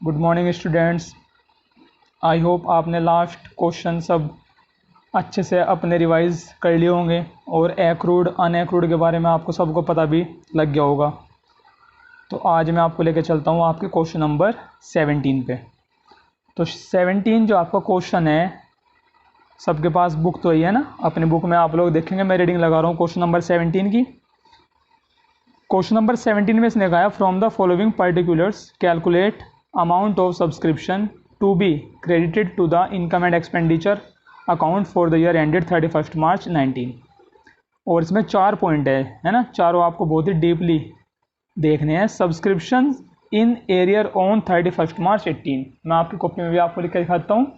Good morning students. I hope आपने last question सब अच्छे से अपने रिवाइज कर लिए होंगे और एक्रूड अनएक्रूड के बारे में आपको सबको पता भी लग गया होगा। तो आज मैं आपको लेकर चलता हूँ आपके क्वेश्चन नंबर 17 पे। तो 17 जो आपका क्वेश्चन है, सबके पास बुक तो ही है ना, अपनी बुक में आप लोग देखेंगे। मैं रीडिंग लगा रहा हूँ क्वेश्चन नंबर 17 की। क्वेश्चन नंबर 17 में इसने कहा from the following particulars calculate amount of subscription to be credited to the income and expenditure account for the year ended 31 March 19। और इसमें 4 पॉइंट है ना, चारों आपको बहुत ही डीपली देखने हैं। सब्सक्रिप्शन इन एरियर ऑन 31 मार्च 18। मैं आपकी कॉपी में भी आपको लिख कर दिखाता हूँ।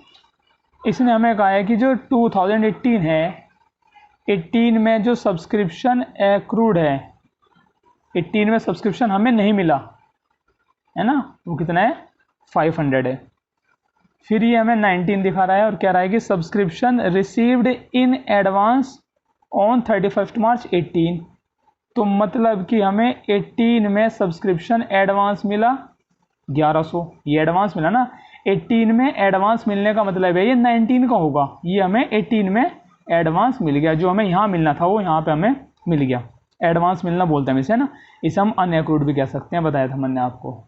इसने हमें कहा है कि जो 2018 है, 18 में जो सब्सक्रिप्शन एक्रूड है, 18 में सब्सक्रिप्शन हमें नहीं मिला है ना, वो कितना है 500 है। फिर ये हमें 19 दिखा रहा है और कह रहा है कि subscription received in advance on 31 मार्च 18। तो मतलब कि हमें 18 में सब्सक्रिप्शन एडवांस मिला 1100। ये एडवांस मिला ना, 18 में एडवांस मिलने का मतलब है ये 19 का होगा। ये हमें 18 में एडवांस मिल गया, जो हमें यहाँ मिलना था वो यहाँ पे हमें मिल गया। एडवांस मिलना बोलते हैं इसे ना, इसे हम अनएक्रूड भी कह सकते हैं, बताया था मैंने आपको।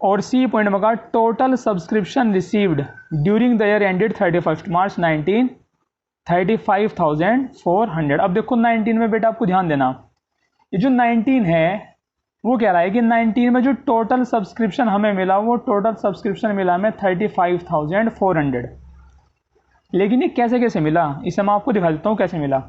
और सी पॉइंट में कहा total subscription received during the year ended 31 March 19 35,400। अब देखो 19 में बेटा आपको ध्यान देना, ये जो 19 है वो कह रहा है कि 19 में जो टोटल सब्सक्रिप्शन हमें मिला, वो टोटल सब्सक्रिप्शन मिला हमें 35,400। लेकिन ये कैसे कैसे मिला, इसे मैं आपको दिखा देता हूँ कैसे मिला।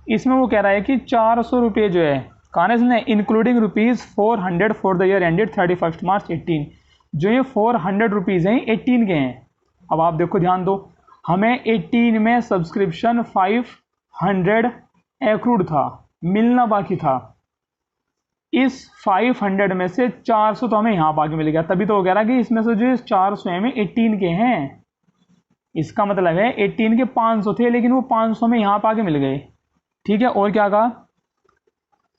इसमें वो कह रहा है कि 400 रुपये जो है कहा इसने including ₹400 for the year ended 31 मार्च 18। जो ये 400 रुपीज़ हैं 18 के हैं। अब आप देखो ध्यान दो, हमें 18 में सब्सक्रिप्शन 500 एक्रूड था, मिलना बाकी था। इस 500 में से 400 तो हमें यहाँ बाकी मिल गया, तभी तो वो कह रहा कि इसमें से जो 400 है 18 के हैं। इसका मतलब है 18 के 500 थे, लेकिन वो 500 में यहाँ पाके मिल गए। ठीक है, और क्या कहा,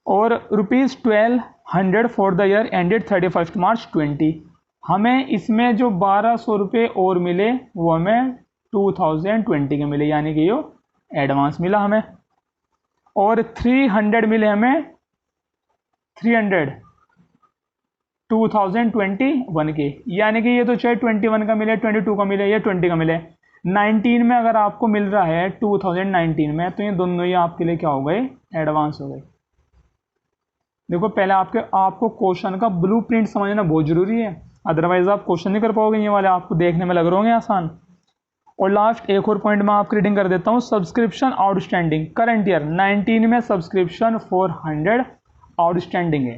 और ₹1200 फॉर द ईयर एंडेड 31 मार्च 20। हमें इसमें जो 1200 रुपये और मिले वो हमें 2020 के मिले, यानी कि ये एडवांस मिला हमें। और 300 मिले हमें, 300 2021 के, यानी कि ये तो चाहे 21 का मिले, 22 का मिले या 20 का मिले। 19 में अगर आपको मिल रहा है 2019 में, तो ये दोनों ही आपके लिए क्या हो गए, एडवांस हो गए। देखो पहले आपको क्वेश्चन का ब्लूप्रिंट समझना बहुत जरूरी है, अदरवाइज आप क्वेश्चन नहीं कर पाओगे। ये वाले आपको देखने में लग रहे होंगे आसान। और लास्ट एक और पॉइंट में आपकी रीडिंग कर देता हूँ। सब्सक्रिप्शन आउटस्टैंडिंग करंट ईयर 19 में सब्सक्रिप्शन 400 आउटस्टैंडिंग है।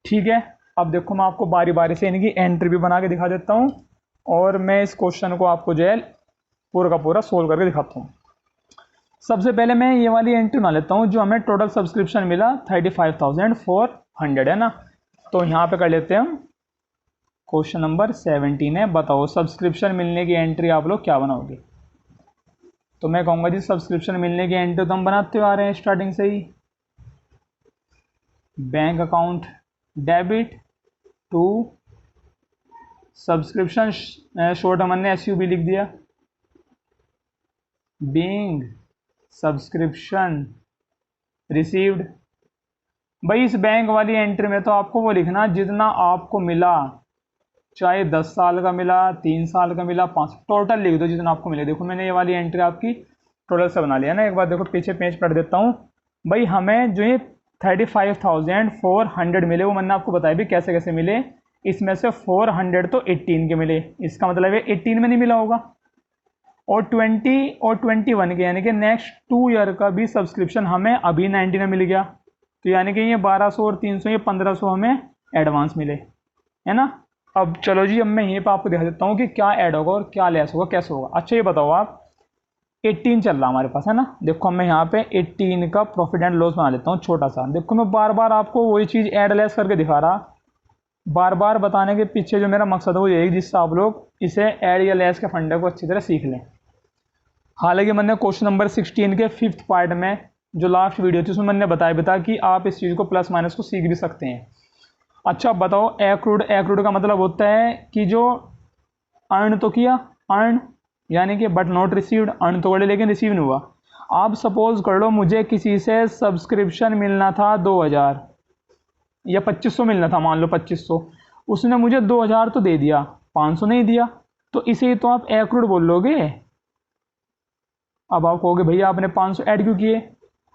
ठीक है, अब देखो मैं आपको बारी बारी से इनकी एंट्री भी बना के दिखा देता हूँ और मैं इस क्वेश्चन को आपको जो है पूरा का पूरा सोल्व करके दिखाता हूँ। सबसे पहले मैं ये वाली एंट्री बना लेता हूँ, जो हमें टोटल सब्सक्रिप्शन मिला 35,400 है ना। तो यहाँ पे कर लेते हैं हम। क्वेश्चन नंबर 17 है, बताओ सब्सक्रिप्शन मिलने की एंट्री आप लोग क्या बनाओगे। तो मैं कहूँगा जी सब्सक्रिप्शन मिलने की एंट्री तो हम बनाते आ रहे हैं स्टार्टिंग से ही। Bank account debit to subscription, short हमन ने SUB लिख दिया, बीइंग सब्सक्रिप्शन रिसीव्ड। भाई इस बैंक वाली एंट्री में तो आपको वो लिखना जितना आपको मिला, चाहे 10 साल का मिला, 3 साल का मिला, 5, टोटल लिख दो जितना आपको मिले। देखो मैंने ये वाली एंट्री आपकी टोटल से बना लिया ना। एक बार देखो पीछे पेज पढ़ देता हूँ। भाई हमें जो ये 35,400 मिले, वो मैंने आपको बताया भी कैसे कैसे मिले। इसमें से 400 तो 18 के मिले, इसका मतलब है 18 में नहीं मिला होगा। और 20 और 21 के, यानी कि नेक्स्ट 2 ईयर का भी सब्सक्रिप्शन हमें अभी 19 में मिल गया। तो यानी कि ये 1200 और 300, ये 1500 हमें एडवांस मिले, है ना। अब चलो जी, अब मैं यहीं पर आपको दिखा देता हूँ कि क्या ऐड होगा और क्या लेस होगा, कैसे होगा। अच्छा ये बताओ आप, 18 चल रहा हमारे पास है ना। देखो मैं यहाँ पे 18 का प्रॉफिट एंड लॉस बना लेता हूँ छोटा सा। देखो मैं बार बार आपको वही चीज़ ऐड लेस करके दिखा रहा, बार बार बताने के पीछे जो मेरा मकसद है वो यही, जिससे आप लोग इसे ऐड या लेस के फंडे को अच्छी तरह सीख लें। हालांकि मैंने क्वेश्चन नंबर 16 के 5th पार्ट में जो लास्ट वीडियो थी उसमें मैंने बताया कि आप इस चीज़ को प्लस माइनस को सीख भी सकते हैं। अच्छा बताओ, एक्रूड, एक्रूड का मतलब होता है कि जो अर्न तो किया, अर्न यानी कि बट नॉट रिसीव्ड, अर्न तो करे लेकिन रिसीव नहीं हुआ। आप सपोज कर लो मुझे किसी से सब्सक्रिप्शन मिलना था 2000 या 2500 मिलना था, मान लो 2500, उसने मुझे 2000 तो दे दिया, 500 नहीं दिया, तो इसे तो आप एक्रूड बोल लोगे। अब आप कहोगे भैया आपने 500 ऐड क्यों किए?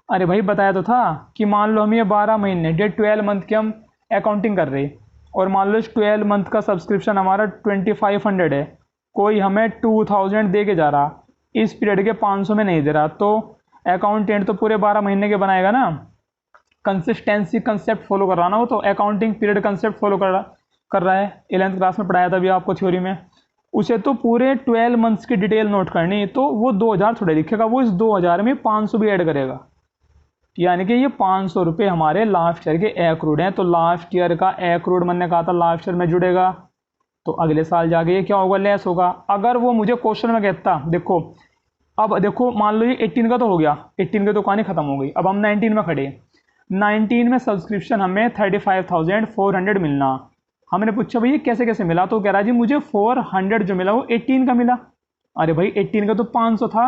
अरे भाई बताया तो था कि मान लो हम ये 12 महीने डेट 12 मंथ की हम अकाउंटिंग कर रहे हैं, और मान लो इस 12 मंथ का सब्सक्रिप्शन हमारा 2500 है, कोई हमें 2000 दे के जा रहा, इस पीरियड के 500 में नहीं दे रहा, तो अकाउंटेंट तो पूरे 12 महीने के बनाएगा ना। कंसिस्टेंसी कंसेप्ट फॉलो कर रहा ना वो, तो अकाउंटिंग पीरियड कंसेप्ट फॉलो कर रहा है। 11th क्लास में पढ़ाया था अभी आपको थ्योरी में। उसे तो पूरे 12 मंथ्स की डिटेल नोट करनी, तो वो 2000 थोड़े लिखेगा, वो इस 2000 में 500 भी ऐड करेगा, यानी कि ये 500 रुपये हमारे लास्ट ईयर के एक्रूड हैं। तो लास्ट ईयर का एक्रूड मैंने कहा था लास्ट ईयर में जुड़ेगा, तो अगले साल जाके ये क्या होगा, लेस होगा। अगर वो मुझे क्वेश्चन में कहता, देखो अब देखो मान लो ये 18 का तो हो गया, 18 की तो कहानी खत्म हो गई, अब हम 19 में खड़े। 19 में सब्सक्रिप्शन हमें 35,400 मिलना। हमने पूछा भैया कैसे कैसे मिला, तो कह रहा जी मुझे 400 जो मिला वो 18 का मिला। अरे भाई 18 का तो 500 था,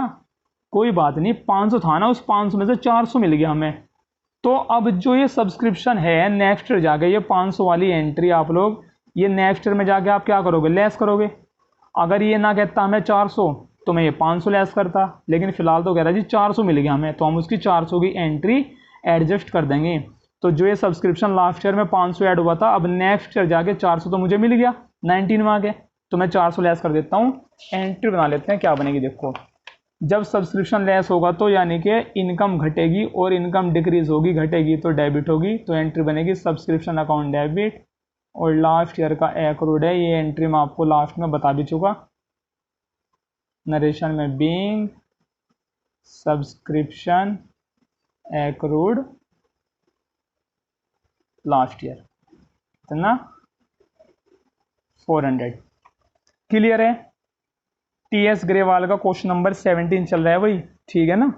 कोई बात नहीं, 500 था ना, उस 500 में से 400 मिल गया हमें। तो अब जो ये सब्सक्रिप्शन है नेक्स्ट ईयर जाके, ये 500 वाली एंट्री आप लोग ये नेक्स्ट ईयर में जाके आप क्या करोगे, लेस करोगे। अगर ये ना कहता हमें 400 तो मैं ये 500 लेस करता, लेकिन फिलहाल तो कह रहा है जी 400 मिल गया हमें, तो हम उसकी 400 की एंट्री एडजस्ट कर देंगे। तो जो ये सब्सक्रिप्शन लास्ट ईयर में 500 ऐड हुआ था, अब नेक्स्ट ईयर जाके 400 तो मुझे मिल गया 19 में आके, तो मैं 400 लेस कर देता हूँ। एंट्री बना लेते हैं क्या बनेगी, देखो जब सब्सक्रिप्शन लेस होगा तो यानी कि इनकम घटेगी, और इनकम डिक्रीज होगी, घटेगी तो डेबिट होगी, तो एंट्री बनेगी सब्सक्रिप्शन अकाउंट डेबिट। और लास्ट ईयर का एक्रूड है, ये एंट्री मैं आपको लास्ट में बता भी चुका नरेशन में, being subscription accrued last year इतना 400। क्लियर है? टीएस ग्रेवाल का क्वेश्चन नंबर 17 चल रहा है भाई, ठीक है ना।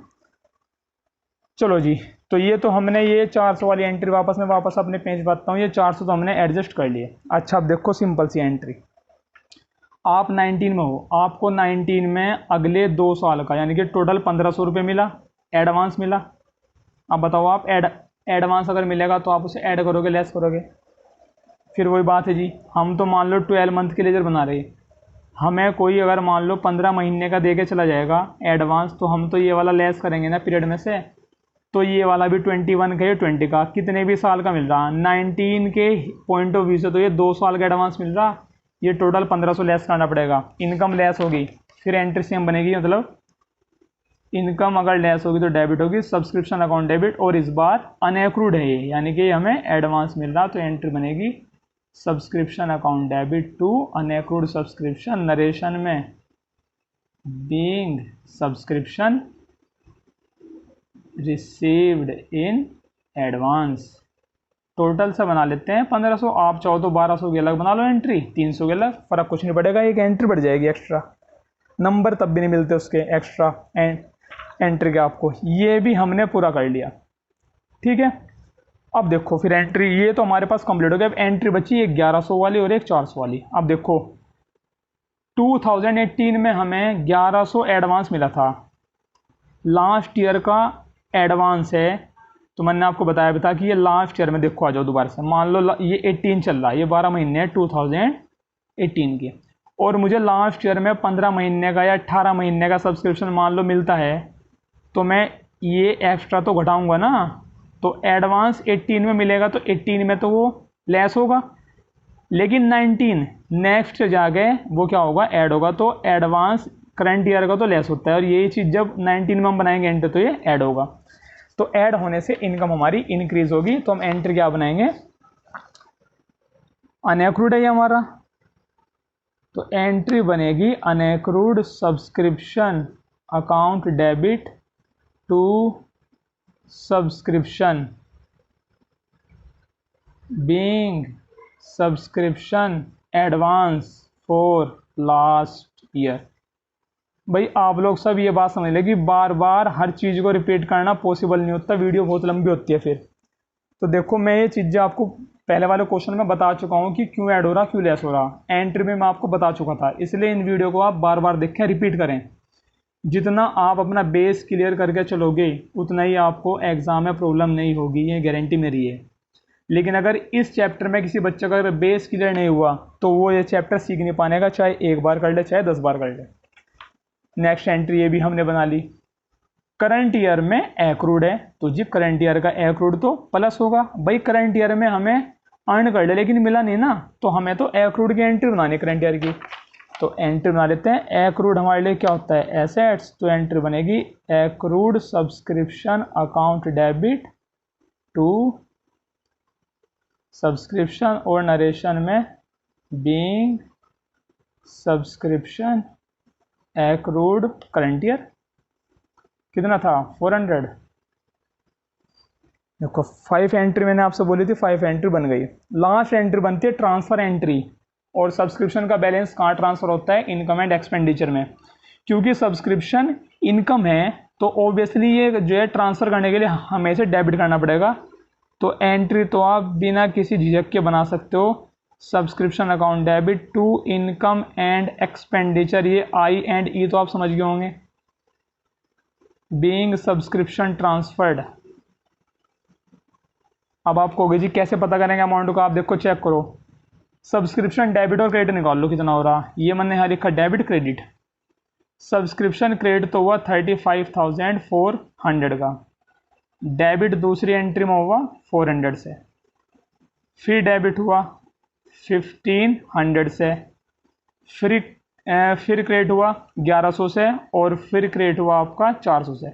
चलो जी, तो ये तो हमने ये 400 वाली एंट्री वापस अपने पेज बताता हूँ, ये 400 तो हमने एडजस्ट कर लिए। अच्छा अब देखो सिंपल सी एंट्री, आप 19 में हो, आपको 19 में अगले 2 साल का यानी कि टोटल 1500 रुपये मिला, एडवांस मिला। अब बताओ आप एडवांस अगर मिलेगा तो आप उसे ऐड करोगे, लेस करोगे? फिर वही बात है जी, हम तो मान लो 12 मंथ के लेजर बना रहे, हमें कोई अगर मान लो 15 महीने का दे के चला जाएगा एडवांस, तो हम तो ये वाला लेस करेंगे ना पीरियड में से, तो ये वाला भी 21 का, ये 20 का, कितने भी साल का मिल रहा, 19 के पॉइंट ऑफ व्यू से तो ये 2 साल का एडवांस मिल रहा, ये टोटल 1500 लेस करना पड़ेगा। इनकम लेस होगी, फिर एंट्री सेम बनेगी, मतलब इनकम अगर लेस होगी तो डेबिट होगी, सब्सक्रिप्शन अकाउंट डेबिट, और इस बार अनएक्रूड है ये, यानी कि हमें एडवांस मिल रहा, तो एंट्री बनेगी subscription account debit to unaccrued subscription, narration में being subscription received in advance. Total से बना लेते हैं 1500, आप चाहो तो 1200 की अलग बना लो एंट्री, 300 की अलग, फर्क कुछ नहीं पड़ेगा, एक एंट्री बढ़ जाएगी एक्स्ट्रा, नंबर तब भी नहीं मिलते उसके एक्स्ट्रा एंट्री के आपको। ये भी हमने पूरा कर लिया, ठीक है। अब देखो फिर एंट्री, ये तो हमारे पास कंप्लीट हो गया। अब एंट्री बची एक 1100 वाली और एक 400 वाली। अब देखो 2018 में हमें 1100 एडवांस मिला था, लास्ट ईयर का एडवांस है, तो मैंने आपको बताया भी था कि ये लास्ट ईयर में, देखो आ जाओ दोबारा से, मान लो ये 18 चल रहा है, ये 12 महीने हैं 2018 के, और मुझे लास्ट ईयर में 15 महीने का या 18 महीने का सब्सक्रिप्शन मान लो मिलता है, तो मैं ये एक्स्ट्रा तो घटाऊंगा ना, तो एडवांस 18 में मिलेगा तो 18 में तो वो लेस होगा, लेकिन 19 नेक्स्ट जाके वो क्या होगा, ऐड होगा, तो एडवांस करंट ईयर का तो लेस होता है, और यही चीज़ जब 19 में हम बनाएंगे एंट्री तो ये ऐड होगा, तो ऐड होने से इनकम हमारी इंक्रीज होगी। तो हम एंट्री क्या बनाएंगे, अनएक्रूड है ये हमारा, तो एंट्री बनेगी unaccrued subscription account debit to subscription being subscription advance for last year. भाई आप लोग सब ये बात समझ लें कि बार बार हर चीज़ को रिपीट करना पॉसिबल नहीं होता, वीडियो बहुत लंबी होती है फिर। तो देखो मैं ये चीज़ें आपको पहले वाले क्वेश्चन में बता चुका हूँ कि क्यों ऐड हो रहा क्यों लेस हो रहा, एंट्री में मैं आपको बता चुका था, इसलिए इन वीडियो को आप बार बार देखें, रिपीट करें। जितना आप अपना बेस क्लियर करके चलोगे उतना ही आपको एग्जाम में प्रॉब्लम नहीं होगी, ये गारंटी मेरी है। लेकिन अगर इस चैप्टर में किसी बच्चे का अगर बेस क्लियर नहीं हुआ तो वो ये चैप्टर सीख नहीं पाएगा, चाहे एक बार कर ले चाहे 10 बार कर ले। नेक्स्ट एंट्री ये भी हमने बना ली। करंट ईयर में एक्रूड है, तो जी करंट ईयर का एक्रूड तो प्लस होगा। भाई करंट ईयर में हमें अर्न कर ले लेकिन मिला नहीं ना, तो हमें तो एक्रूड की एंट्री बनानी करंट ईयर की, तो एंट्री बना लेते हैं। एक्रूड हमारे लिए क्या होता है, एसेट्स, तो एंट्री बनेगी accrued subscription account debit to subscription और नरेशन में being subscription accrued current year कितना था 400। देखो 5 एंट्री मैंने आपसे बोली थी, 5 एंट्री बन गई। लास्ट एंट्री बनती है ट्रांसफर एंट्री, और सब्सक्रिप्शन का बैलेंस कहाँ ट्रांसफर होता है, इनकम एंड एक्सपेंडिचर में। क्योंकि सब्सक्रिप्शन इनकम है तो ऑब्वियसली ये जो है ट्रांसफर करने के लिए हमें से डेबिट करना पड़ेगा, तो एंट्री तो आप बिना किसी झिझक के बना सकते हो, subscription account debit to income and expenditure. ये आई एंड ई तो आप समझ गए होंगे, बीइंग सब्सक्रिप्शन ट्रांसफर्ड। अब आप कहोगे जी कैसे पता करेंगे अमाउंट को, आप देखो चेक करो, सब्सक्रिप्शन डेबिट और क्रेडिट निकाल लो कितना हो रहा। ये मैंने यहाँ लिखा डेबिट क्रेडिट, सब्सक्रिप्शन क्रेडिट तो हुआ 35,400 का, डेबिट दूसरी एंट्री में हुआ 400 से, फिर डेबिट हुआ 1500 से, फिर क्रेडिट हुआ 1100 से, और फिर क्रेडिट हुआ आपका 400 से।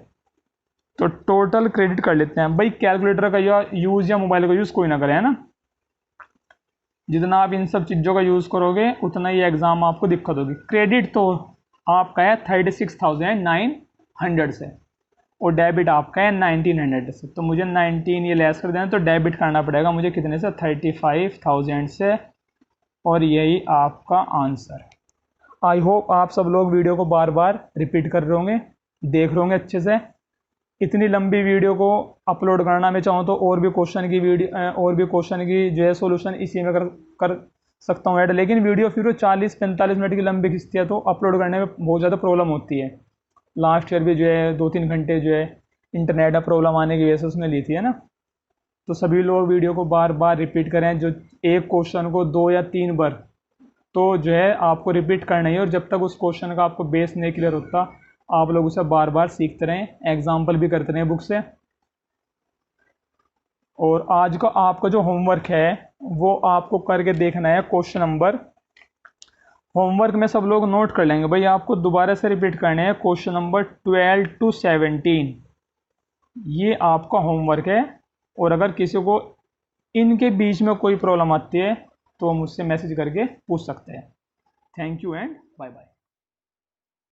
तो टोटल क्रेडिट कर लेते हैं। भाई कैलकुलेटर का यूज़ या मोबाइल का यूज़ कोई ना करे, है ना। जितना आप इन सब चीज़ों का यूज़ करोगे उतना ही एग्ज़ाम आपको दिक्कत होगी। क्रेडिट तो आपका है 36,900 से, और डेबिट आपका है 1900 से, तो मुझे 19 ये लेस कर देना, तो डेबिट करना पड़ेगा मुझे कितने से, 35,000 से, और यही आपका आंसर। आई होप आप सब लोग वीडियो को बार बार रिपीट कर रहे होंगे, देख रहे होंगे अच्छे से। इतनी लंबी वीडियो को अपलोड करना मैं चाहूँ तो और भी क्वेश्चन की जो है सोल्यूशन इसी में कर सकता हूँ ऐड, लेकिन वीडियो फिर 40-45 मिनट की लंबी खिंचती है, तो अपलोड करने में बहुत ज़्यादा प्रॉब्लम होती है। लास्ट ईयर भी जो है 2-3 घंटे जो है इंटरनेट में प्रॉब्लम आने की वजह से उसने ली थी, है ना। तो सभी लोग वीडियो को बार बार रिपीट करें, जो एक क्वेश्चन को 2 या 3 बार तो जो है आपको रिपीट करना ही है, और जब तक उस क्वेश्चन का आपको बेस नहीं क्लियर होता आप लोग उसे बार बार सीखते रहें, एग्जाम्पल भी करते रहें बुक से। और आज का आपका जो होमवर्क है वो आपको करके देखना है, क्वेश्चन नंबर, होमवर्क में सब लोग नोट कर लेंगे भाई, आपको दोबारा से रिपीट करने हैं क्वेश्चन नंबर 12 to 17, ये आपका होमवर्क है। और अगर किसी को इनके बीच में कोई प्रॉब्लम आती है तो मुझसे मैसेज करके पूछ सकते हैं। Thank you and bye bye.